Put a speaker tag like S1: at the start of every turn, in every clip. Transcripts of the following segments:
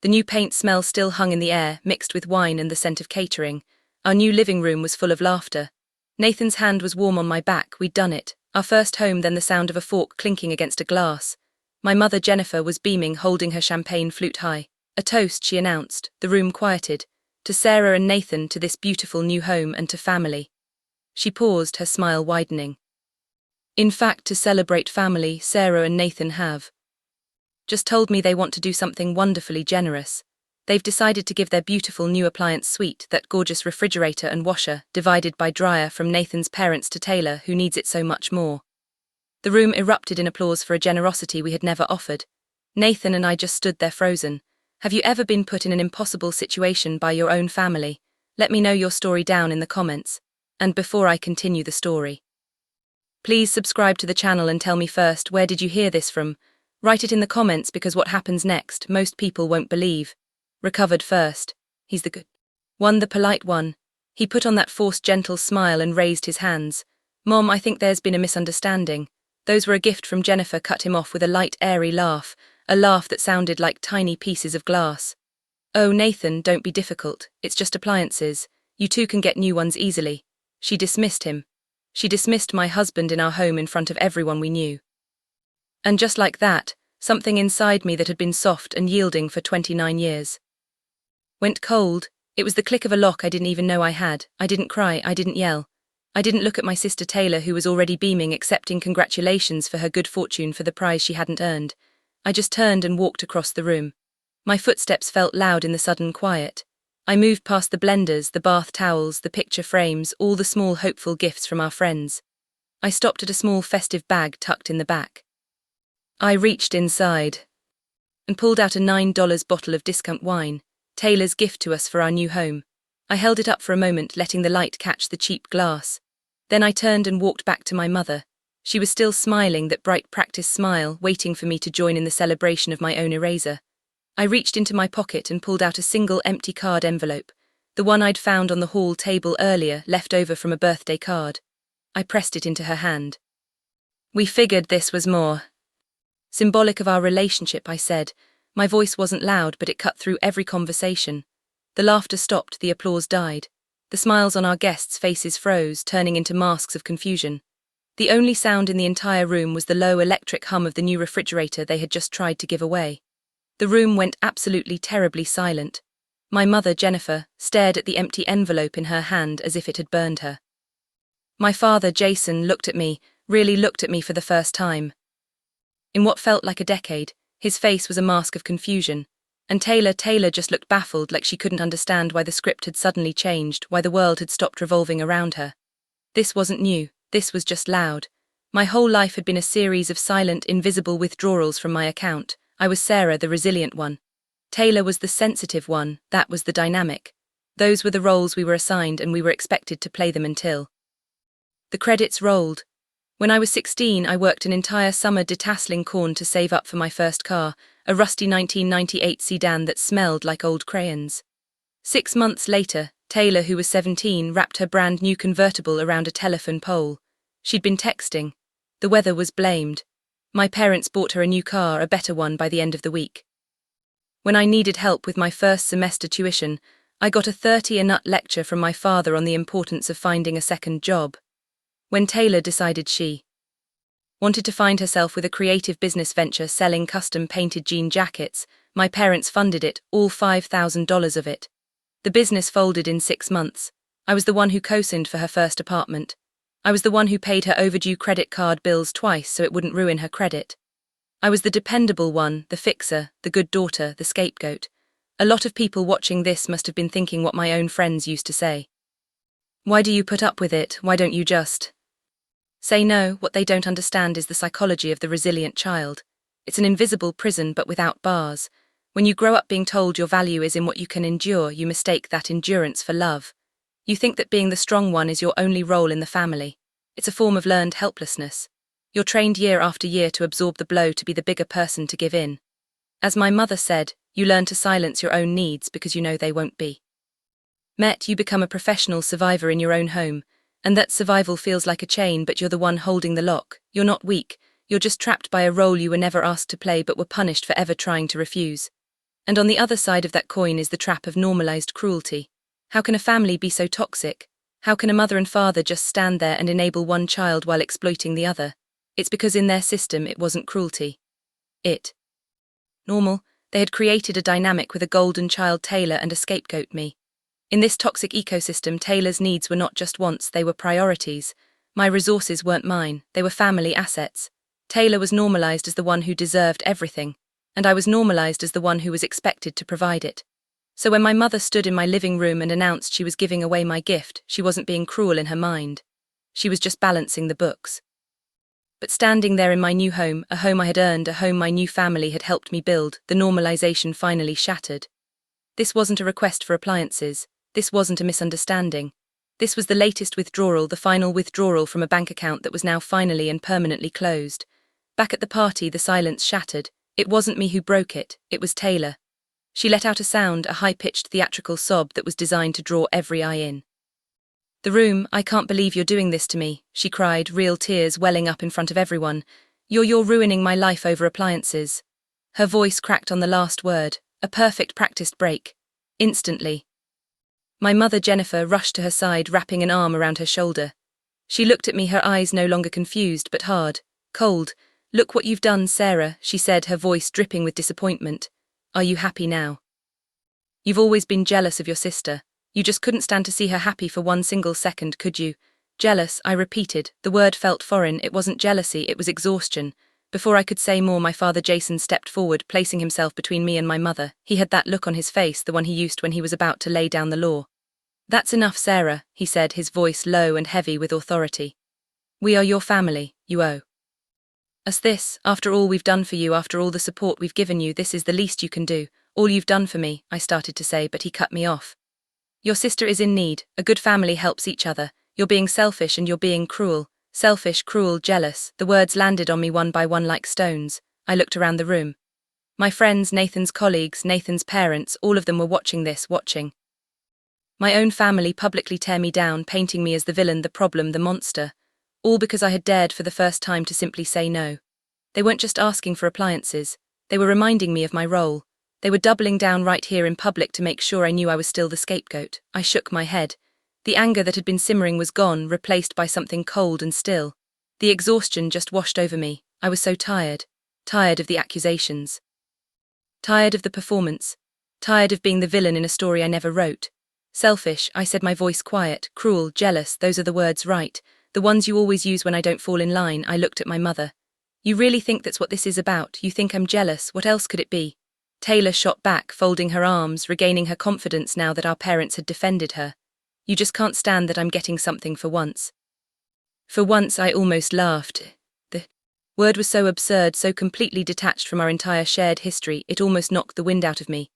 S1: The new paint smell still hung in the air, mixed with wine and the scent of catering. Our new living room was full of laughter. Nathan's hand was warm on my back, we'd done it. Our first home, then the sound of a fork clinking against a glass. My mother, Jennifer, was beaming, holding her champagne flute high. A toast, she announced, the room quieted. To Sarah and Nathan, to this beautiful new home, and to family. She paused, her smile widening. In fact, to celebrate family, Sarah and Nathan have just told me they want to do something wonderfully generous. They've decided to give their beautiful new appliance suite, that gorgeous refrigerator and washer, divided by dryer, from Nathan's parents to Taylor, who needs it so much more. The room erupted in applause for a generosity we had never offered. Nathan and I just stood there frozen. Have you ever been put in an impossible situation by your own family? Let me know your story down in the comments. And before I continue the story, please subscribe to the channel and tell me first, where did you hear this from? Write it in the comments, because what happens next, most people won't believe. Recovered first. He's the good one, the polite one. He put on that forced gentle smile and raised his hands. Mom, I think there's been a misunderstanding. Those were a gift from Jennifer, cut him off with a light, airy laugh, a laugh that sounded like tiny pieces of glass. Oh, Nathan, don't be difficult. It's just appliances. You two can get new ones easily. She dismissed him. She dismissed my husband in our home in front of everyone we knew. And just like that, something inside me that had been soft and yielding for 29 years went cold. It was the click of a lock I didn't even know I had. I didn't cry, I didn't yell. I didn't look at my sister Taylor, who was already beaming, accepting congratulations for her good fortune for the prize she hadn't earned. I just turned and walked across the room. My footsteps felt loud in the sudden quiet. I moved past the blenders, the bath towels, the picture frames, all the small hopeful gifts from our friends. I stopped at a small festive bag tucked in the back. I reached inside and pulled out a $9 bottle of discount wine, Taylor's gift to us for our new home. I held it up for a moment, letting the light catch the cheap glass. Then I turned and walked back to my mother. She was still smiling, that bright practice smile, waiting for me to join in the celebration of my own eraser. I reached into my pocket and pulled out a single empty card envelope, the one I'd found on the hall table earlier, left over from a birthday card. I pressed it into her hand. We figured this was more symbolic of our relationship, I said. My voice wasn't loud, but it cut through every conversation. The laughter stopped, the applause died. The smiles on our guests' faces froze, turning into masks of confusion. The only sound in the entire room was the low electric hum of the new refrigerator they had just tried to give away. The room went absolutely terribly silent. My mother, Jennifer, stared at the empty envelope in her hand as if it had burned her. My father, Jason, looked at me, really looked at me for the first time. In what felt like a decade, his face was a mask of confusion. And Taylor just looked baffled, like she couldn't understand why the script had suddenly changed, why the world had stopped revolving around her. This wasn't new, this was just loud. My whole life had been a series of silent, invisible withdrawals from my account. I was Sarah, the resilient one. Taylor was the sensitive one, that was the dynamic. Those were the roles we were assigned, and we were expected to play them until the credits rolled. When I was 16, I worked an entire summer detasseling corn to save up for my first car, a rusty 1998 sedan that smelled like old crayons. 6 months later, Taylor, who was 17, wrapped her brand new convertible around a telephone pole. She'd been texting. The weather was blamed. My parents bought her a new car, a better one, by the end of the week. When I needed help with my first semester tuition, I got a 30-a-nut lecture from my father on the importance of finding a second job. When Taylor decided she wanted to find herself with a creative business venture selling custom-painted jean jackets, my parents funded it, all $5,000 of it. The business folded in 6 months. I was the one who co-signed for her first apartment. I was the one who paid her overdue credit card bills twice so it wouldn't ruin her credit. I was the dependable one, the fixer, the good daughter, the scapegoat. A lot of people watching this must have been thinking what my own friends used to say. Why do you put up with it? Why don't you just say no? What they don't understand is the psychology of the resilient child. It's an invisible prison but without bars. When you grow up being told your value is in what you can endure, you mistake that endurance for love. You think that being the strong one is your only role in the family. It's a form of learned helplessness. You're trained year after year to absorb the blow, to be the bigger person, to give in. As my mother said, you learn to silence your own needs because you know they won't be met. You become a professional survivor in your own home, and that survival feels like a chain, but you're the one holding the lock. You're not weak, you're just trapped by a role you were never asked to play but were punished for ever trying to refuse. And on the other side of that coin is the trap of normalized cruelty. How can a family be so toxic? How can a mother and father just stand there and enable one child while exploiting the other? It's because in their system it wasn't cruelty. It normal. They had created a dynamic with a golden child Taylor and a scapegoat me. In this toxic ecosystem, Taylor's needs were not just wants, they were priorities. My resources weren't mine, they were family assets. Taylor was normalized as the one who deserved everything, and I was normalized as the one who was expected to provide it. So when my mother stood in my living room and announced she was giving away my gift, she wasn't being cruel in her mind. She was just balancing the books. But standing there in my new home, a home I had earned, a home my new family had helped me build, the normalization finally shattered. This wasn't a request for appliances. This wasn't a misunderstanding. This was the latest withdrawal, the final withdrawal from a bank account that was now finally and permanently closed. Back at the party, the silence shattered. It wasn't me who broke it, it was Taylor. She let out a sound, a high-pitched theatrical sob that was designed to draw every eye in. The room, I can't believe you're doing this to me, she cried, real tears welling up in front of everyone. You're ruining my life over appliances. Her voice cracked on the last word, a perfect practiced break. Instantly. My mother Jennifer rushed to her side, wrapping an arm around her shoulder. She looked at me, her eyes no longer confused but hard, cold. Look what you've done, Sarah, she said, her voice dripping with disappointment. Are you happy now? You've always been jealous of your sister. You just couldn't stand to see her happy for one single second, could you? Jealous, I repeated. The word felt foreign. It wasn't jealousy, it was exhaustion. Before I could say more, my father Jason stepped forward, placing himself between me and my mother. He had that look on his face, the one he used when he was about to lay down the law. That's enough, Sarah, he said, his voice low and heavy with authority. We are your family, you owe us this. After all we've done for you, after all the support we've given you, this is the least you can do. All you've done for me, I started to say, but he cut me off. Your sister is in need. A good family helps each other. You're being selfish and you're being cruel. Selfish, cruel, jealous. The words landed on me one by one like stones. I looked around the room. My friends, Nathan's colleagues, Nathan's parents, all of them were watching this, watching. My own family publicly tear me down, painting me as the villain, the problem, the monster. All because I had dared for the first time to simply say no. They weren't just asking for appliances. They were reminding me of my role. They were doubling down right here in public to make sure I knew I was still the scapegoat. I shook my head. The anger that had been simmering was gone, replaced by something cold and still. The exhaustion just washed over me. I was so tired. Tired of the accusations. Tired of the performance. Tired of being the villain in a story I never wrote. Selfish, I said, my voice quiet. Cruel, jealous, those are the words, right? The ones you always use when I don't fall in line. I looked at my mother. You really think that's what this is about? You think I'm jealous? What else could it be? Taylor shot back, folding her arms, regaining her confidence now that our parents had defended her. You just can't stand that I'm getting something for once. For once, I almost laughed. The word was so absurd, so completely detached from our entire shared history, it almost knocked the wind out of me.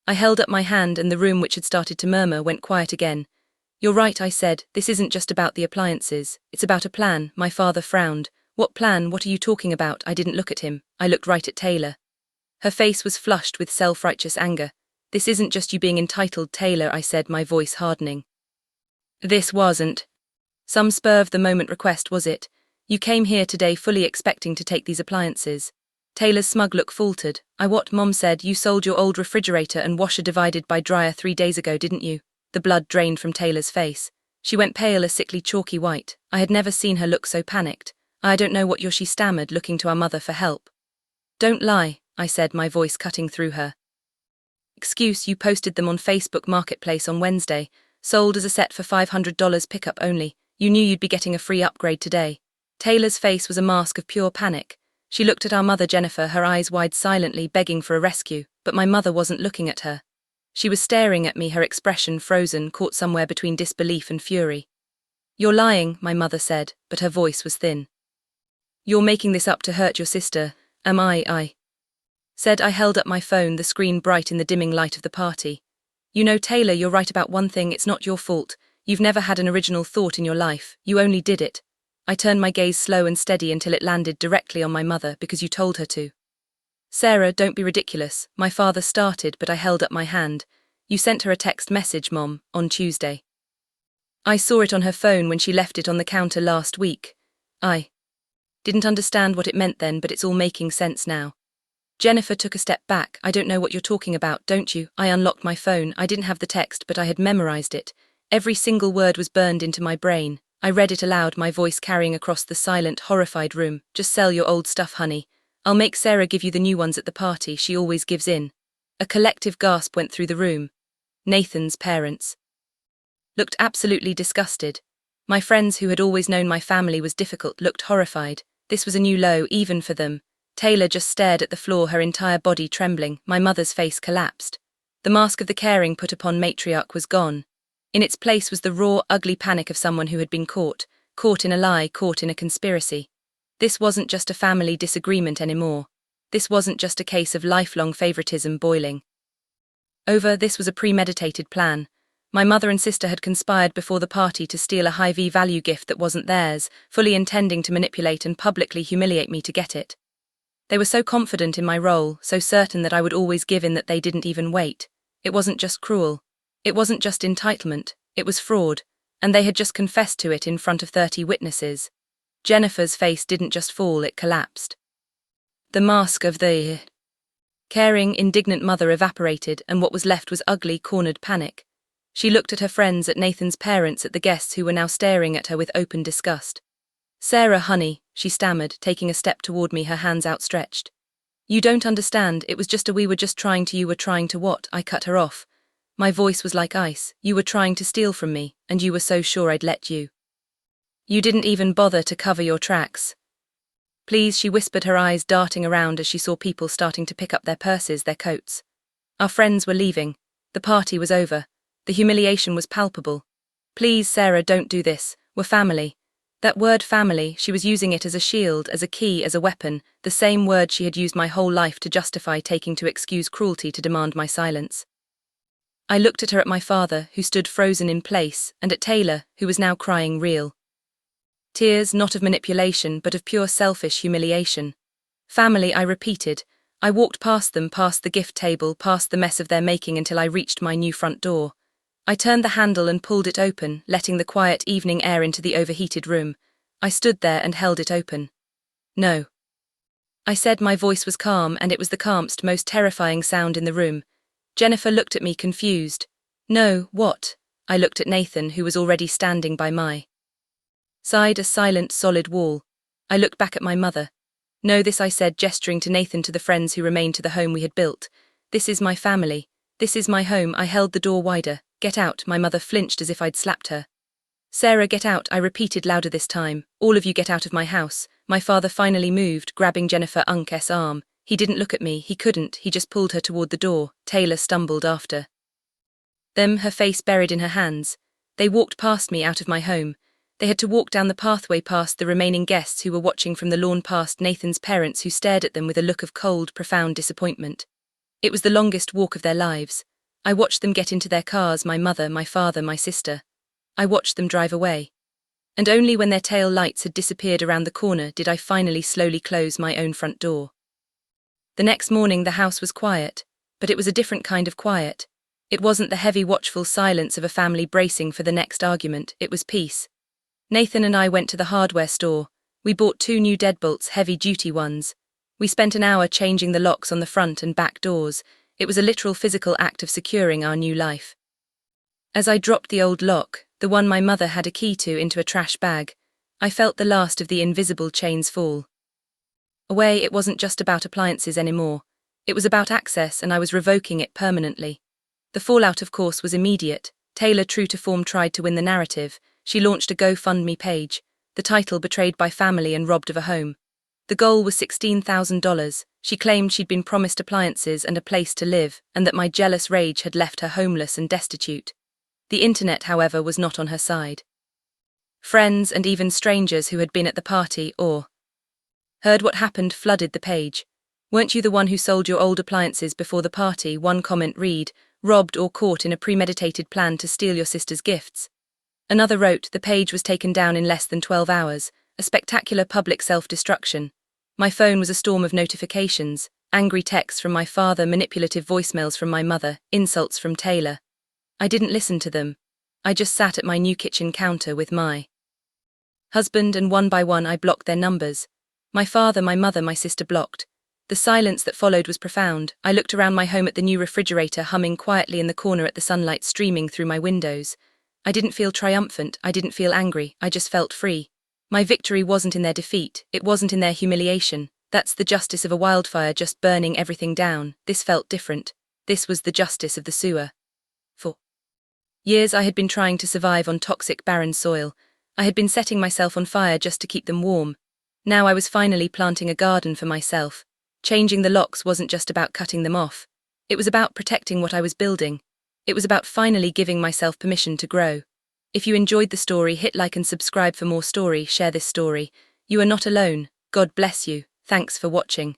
S1: I held up my hand and the room, which had started to murmur, went quiet again. You're right, I said. This isn't just about the appliances. It's about a plan. My father frowned. What plan? What are you talking about? I didn't look at him. I looked right at Taylor. Her face was flushed with self-righteous anger. This isn't just you being entitled, Taylor, I said, my voice hardening. This wasn't some spur-of-the-moment request, was it? You came here today fully expecting to take these appliances. Taylor's smug look faltered. What Mom said, you sold your old refrigerator and washer divided by dryer 3 days ago, didn't you? The blood drained from Taylor's face. She went pale, a sickly chalky white. I had never seen her look so panicked. I don't know what she stammered, looking to our mother for help. Don't lie, I said, my voice cutting through her. Excuse, you posted them on Facebook Marketplace on Wednesday, sold as a set for $500 pickup only. You knew you'd be getting a free upgrade today. Taylor's face was a mask of pure panic. She looked at our mother Jennifer, her eyes wide, silently begging for a rescue, but my mother wasn't looking at her. She was staring at me, her expression frozen, caught somewhere between disbelief and fury. You're lying, my mother said, but her voice was thin. You're making this up to hurt your sister, am I said. I held up my phone, the screen bright in the dimming light of the party. You know, Taylor, you're right about one thing, it's not your fault. You've never had an original thought in your life, you only did it. I turned my gaze slow and steady until it landed directly on my mother, because you told her to. Sarah, don't be ridiculous, my father started, but I held up my hand. You sent her a text message, Mom, on Tuesday. I saw it on her phone when she left it on the counter last week. I didn't understand what it meant then, but it's all making sense now. Jennifer took a step back. I don't know what you're talking about, don't you? I unlocked my phone. I didn't have the text, but I had memorized it. Every single word was burned into my brain. I read it aloud, my voice carrying across the silent, horrified room. Just sell your old stuff, honey. I'll make Sarah give you the new ones at the party. She always gives in. A collective gasp went through the room. Nathan's parents looked absolutely disgusted. My friends, who had always known my family was difficult, looked horrified. This was a new low, even for them. Taylor just stared at the floor, her entire body trembling. My mother's face collapsed. The mask of the caring put upon matriarch was gone. In its place was the raw, ugly panic of someone who had been caught in a lie, caught in a conspiracy. This wasn't just a family disagreement anymore. This wasn't just a case of lifelong favoritism boiling over. This was a premeditated plan. My mother and sister had conspired before the party to steal a high-value gift that wasn't theirs, fully intending to manipulate and publicly humiliate me to get it. They were so confident in my role, so certain that I would always give in, that they didn't even wait. It wasn't just cruel. It wasn't just entitlement. It was fraud. And they had just confessed to it in front of 30 witnesses. Jennifer's face didn't just fall, it collapsed. The mask of the caring, indignant mother evaporated, and what was left was ugly, cornered panic. She looked at her friends, at Nathan's parents, at the guests who were now staring at her with open disgust. "Sarah, honey," she stammered, taking a step toward me, her hands outstretched. "You don't understand, it was just we were just trying to." "You were trying to what?" I cut her off. My voice was like ice. "You were trying to steal from me, and you were so sure I'd let you. You didn't even bother to cover your tracks." "Please," she whispered, her eyes darting around as she saw people starting to pick up their purses, their coats. Our friends were leaving. The party was over. The humiliation was palpable. "Please, Sarah, don't do this. We're family." That word family, she was using it as a shield, as a key, as a weapon, the same word she had used my whole life to justify, taking to excuse cruelty, to demand my silence. I looked at her, at my father, who stood frozen in place, and at Taylor, who was now crying real tears, not of manipulation, but of pure selfish humiliation. "Family," I repeated. I walked past them, past the gift table, past the mess of their making, until I reached my new front door. I turned the handle and pulled it open, letting the quiet evening air into the overheated room. I stood there and held it open. "No," I said. My voice was calm, and it was the calmest, most terrifying sound in the room. Jennifer looked at me, confused. "No, what?" I looked at Nathan, who was already standing by my side, a silent, solid wall. I looked back at my mother. "No, this," I said, gesturing to Nathan, to the friends who remained, to the home we had built. "This is my family. This is my home." I held the door wider. "Get out." My mother flinched as if I'd slapped her. "Sarah, get out," I repeated louder this time. "All of you get out of my house." My father finally moved, grabbing Jennifer Unk's arm. He didn't look at me, he couldn't, he just pulled her toward the door. Taylor stumbled after them, her face buried in her hands. They walked past me, out of my home. They had to walk down the pathway, past the remaining guests who were watching from the lawn, past Nathan's parents, who stared at them with a look of cold, profound disappointment. It was the longest walk of their lives. I watched them get into their cars, my mother, my father, my sister. I watched them drive away. And only when their tail lights had disappeared around the corner did I finally slowly close my own front door. The next morning the house was quiet, but it was a different kind of quiet. It wasn't the heavy, watchful silence of a family bracing for the next argument, it was peace. Nathan and I went to the hardware store. We bought 2 new deadbolts, heavy-duty ones. We spent an hour changing the locks on the front and back doors. It was a literal physical act of securing our new life. As I dropped the old lock, the one my mother had a key to, into a trash bag, I felt the last of the invisible chains fall away. It wasn't just about appliances anymore. It was about access, and I was revoking it permanently. The fallout, of course, was immediate. Taylor, true to form, tried to win the narrative. She launched a GoFundMe page, the title "Betrayed by Family and Robbed of a Home." The goal was $16,000. She claimed she'd been promised appliances and a place to live, and that my jealous rage had left her homeless and destitute. The internet, however, was not on her side. Friends and even strangers who had been at the party or heard what happened flooded the page. "Weren't you the one who sold your old appliances before the party?" One comment read, "Robbed or caught in a premeditated plan to steal your sister's gifts." Another wrote, "The page was taken down in less than 12 hours, a spectacular public self-destruction." My phone was a storm of notifications, angry texts from my father, manipulative voicemails from my mother, insults from Taylor. I didn't listen to them. I just sat at my new kitchen counter with my husband, and one by one I blocked their numbers. My father, my mother, my sister blocked. The silence that followed was profound. I looked around my home at the new refrigerator humming quietly in the corner at the sunlight streaming through my windows. I didn't feel triumphant, I didn't feel angry, I just felt free. My victory wasn't in their defeat, it wasn't in their humiliation. That's the justice of a wildfire just burning everything down. This felt different. This was the justice of the sewer. For years I had been trying to survive on toxic, barren soil. I had been setting myself on fire just to keep them warm. Now I was finally planting a garden for myself. Changing the locks wasn't just about cutting them off. It was about protecting what I was building. It was about finally giving myself permission to grow. If you enjoyed the story, hit like and subscribe for more story. Share this story. You are not alone. God bless you. Thanks for watching.